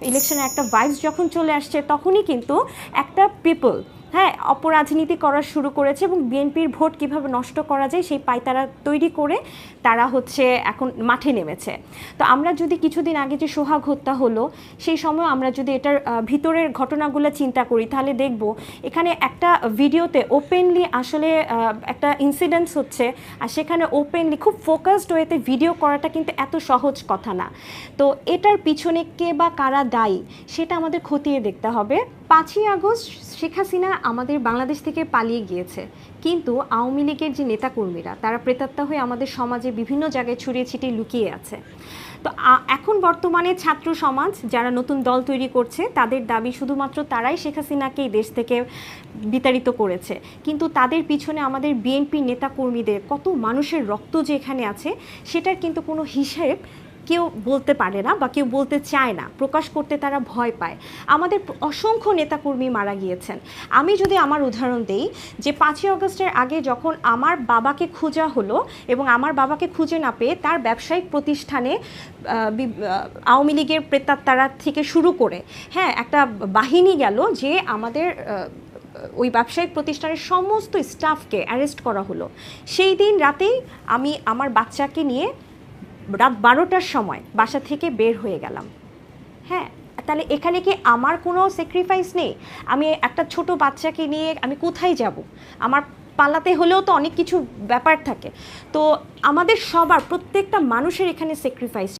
ইলেকশনের একটা ভাইবস যখন চলে আসছে তখনই কিন্তু একটা পিপল অপরাজনীতি করা শুরু করেছে এবং বিএনপির ভোট কিভাবে নষ্ট করা যায় সেই পায়তারা তৈরি করে তারা হচ্ছে এখন মাঠে নেমেছে। তো আমরা যদি কিছুদিন আগে যে সোহাগ হত্যা হলো সেই সময় আমরা যদি এটার ভিতরের ঘটনাগুলো চিন্তা করি তাহলে দেখব এখানে একটা ভিডিওতে ওপেনলি আসলে একটা ইনসিডেন্টস হচ্ছে আর সেখানে ওপেনলি খুব ফোকাসড ওয়েতে ভিডিও করাটা কিন্তু এত সহজ কথা না। তো এটার পিছনে কে বা কারা দায়ী সেটা আমাদের খতিয়ে দেখতে হবে। 5ই আগস্ট শেখ হাসিনা আমাদের বাংলাদেশ থেকে পালিয়ে গিয়েছে, কিন্তু আওয়ামী লীগের যে নেতাকর্মীরা তারা প্রেতাত্মা হয়ে আমাদের সমাজে বিভিন্ন জায়গায় ছড়িয়ে ছিটিয়ে লুকিয়ে আছে। তো এখন বর্তমানে ছাত্র সমাজ যারা নতুন দল তৈরি করছে তাদের দাবি শুধুমাত্র তারাই শেখ হাসিনাকে এই দেশ থেকে বিতাড়িত করেছে, কিন্তু তাদের পিছনে আমাদের বিএনপি নেতাকর্মীদের কত মানুষের রক্ত যে এখানে আছে সেটার কিন্তু কোনো হিসেব কেউ বলতে পারে না বা কেউ বলতে চায় না, প্রকাশ করতে তারা ভয় পায়। আমাদের অসংখ্য নেতাকর্মী মারা গিয়েছেন। আমি যদি আমার উদাহরণ দেই যে 5ই আগস্টের আগে যখন আমার বাবাকে খোঁজা হলো এবং আমার বাবাকে খুঁজে না পেয়ে তার ব্যবসায়িক প্রতিষ্ঠানে আওয়ামী লীগের প্রেতাত্মারা থেকে শুরু করে একটা বাহিনী গেল যে আমাদের ওই ব্যবসায়িক প্রতিষ্ঠানের সমস্ত স্টাফকে অ্যারেস্ট করা হলো। সেই দিন রাতেই আমি আমার বাচ্চাকে নিয়ে রাত 12টার সময় বাসা থেকে বের হয়ে গেলাম। তাহলে এখানে কি আমার কোনো স্যাক্রিফাইস নেই? আমি একটা ছোট বাচ্চাকে নিয়ে আমি কোথায় যাব? আমার পালাতে হলেও তো অনেক কিছু ব্যাপার থাকে। তো আমাদের সবার প্রত্যেকটা মানুষের এখানে স্যাক্রিফাইস